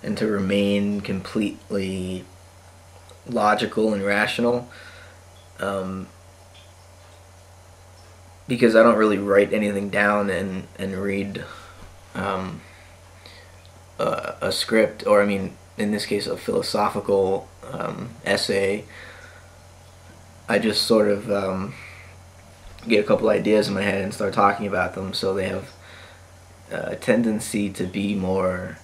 and to remain completely logical and rational, because I don't really write anything down and read a script, or I mean, in this case, a philosophical essay. I just sort of get a couple ideas in my head and start talking about them, so they have a tendency to be more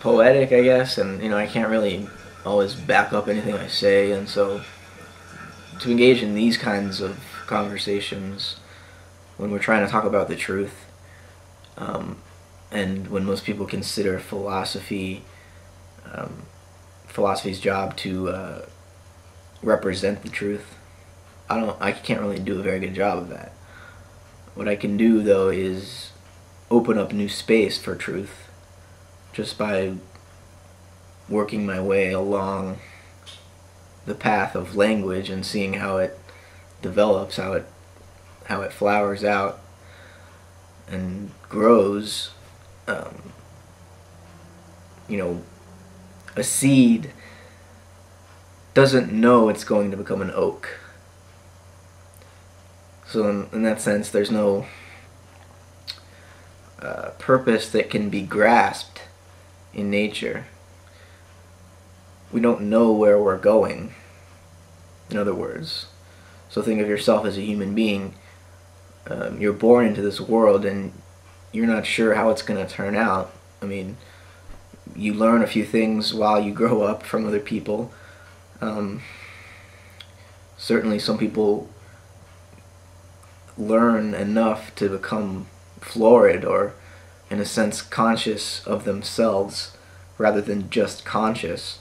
poetic, I guess, and I can't really always back up anything I say, and so to engage in these kinds of conversations when we're trying to talk about the truth, and when most people consider philosophy's job to represent the truth, I can't really do a very good job of that. What I can do, though, is open up new space for truth just by working my way along the path of language and seeing how it develops, how it flowers out and grows. A seed doesn't know it's going to become an oak. So in that sense, there's no purpose that can be grasped in nature. We don't know where we're going, in other words. So think of yourself as a human being. You're born into this world and you're not sure how it's going to turn out. I mean, you learn a few things while you grow up from other people. Certainly some people learn enough to become florid, or in a sense conscious of themselves rather than just conscious.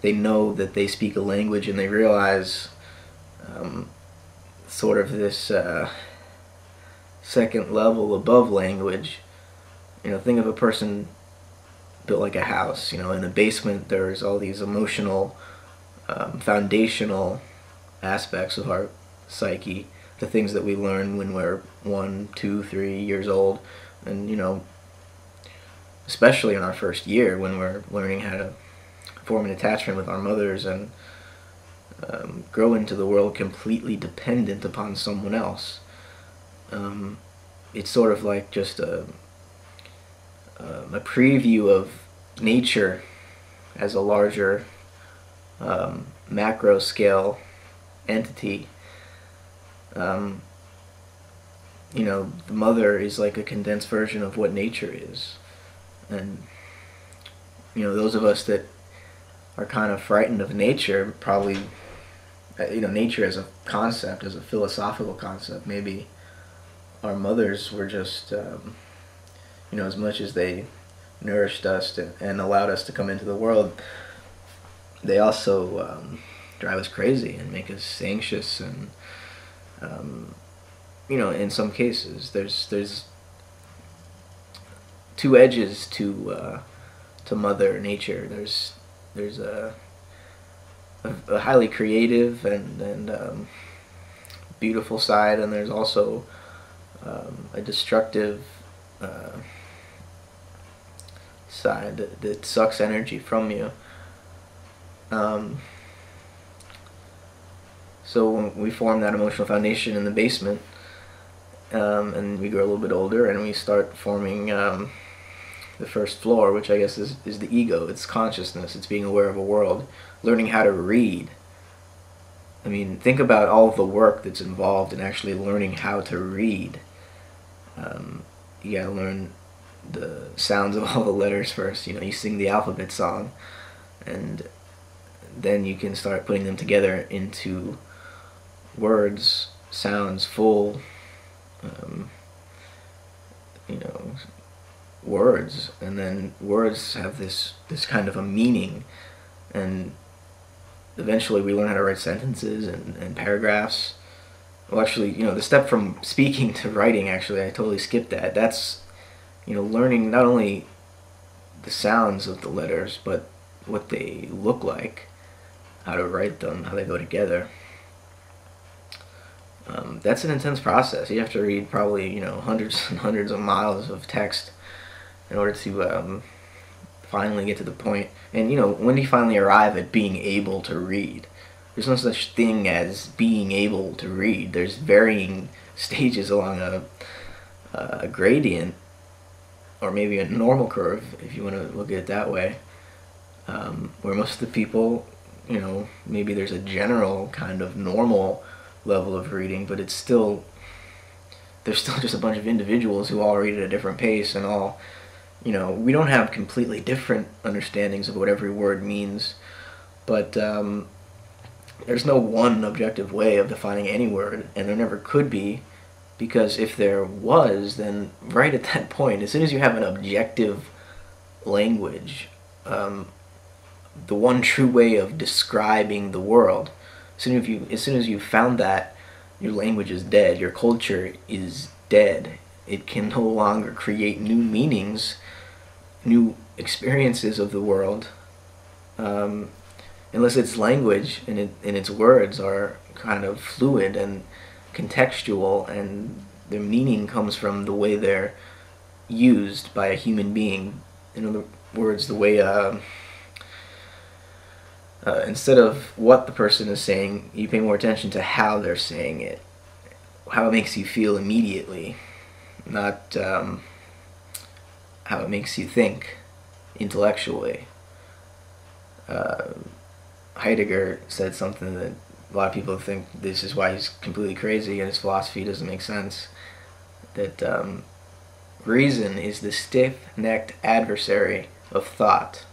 They know that they speak a language and they realize sort of this second level above language. Think of a person built like a house. In the basement there's all these emotional, foundational aspects of our psyche, the things that we learn when we're 1, 2, 3 years old, and especially in our first year when we're learning how to form an attachment with our mothers and grow into the world completely dependent upon someone else. It's sort of like just a preview of nature as a larger macro scale entity. The mother is like a condensed version of what nature is. And those of us that are kind of frightened of nature, probably, nature as a concept, as a philosophical concept, maybe our mothers were just, as much as they nourished us and allowed us to come into the world, they also drive us crazy and make us anxious. And in some cases there's two edges to Mother Nature. There's a highly creative and beautiful side, and there's also a destructive side that sucks energy from you. So when we form that emotional foundation in the basement, and we grow a little bit older and we start forming the first floor, which I guess is the ego. It's consciousness. It's being aware of a world, learning how to read. I mean, think about all of the work that's involved in actually learning how to read. You gotta learn the sounds of all the letters first. You sing the alphabet song, and then you can start putting them together into words, sounds, full, words. And then words have this kind of a meaning, and eventually we learn how to write sentences and paragraphs. Well, actually, the step from speaking to writing, actually, I totally skipped that. That's, learning not only the sounds of the letters, but what they look like, how to write them, how they go together. That's an intense process. You have to read probably, hundreds and hundreds of miles of text in order to finally get to the point. And, when do you finally arrive at being able to read? There's no such thing as being able to read. There's varying stages along a gradient, or maybe a normal curve, if you want to look at it that way, where most of the people, maybe there's a general kind of normal level of reading, but there's still just a bunch of individuals who all read at a different pace, and all, we don't have completely different understandings of what every word means, but there's no one objective way of defining any word, and there never could be, because if there was, then right at that point, as soon as you have an objective language, the one true way of describing the world, as soon as you've found that, your language is dead, your culture is dead. It can no longer create new meanings, new experiences of the world, unless its language and its words are kind of fluid and contextual, and their meaning comes from the way they're used by a human being. In other words, the way instead of what the person is saying, you pay more attention to how they're saying it, how it makes you feel immediately, not how it makes you think intellectually. Heidegger said something that a lot of people think this is why he's completely crazy and his philosophy doesn't make sense, that reason is the stiff-necked adversary of thought.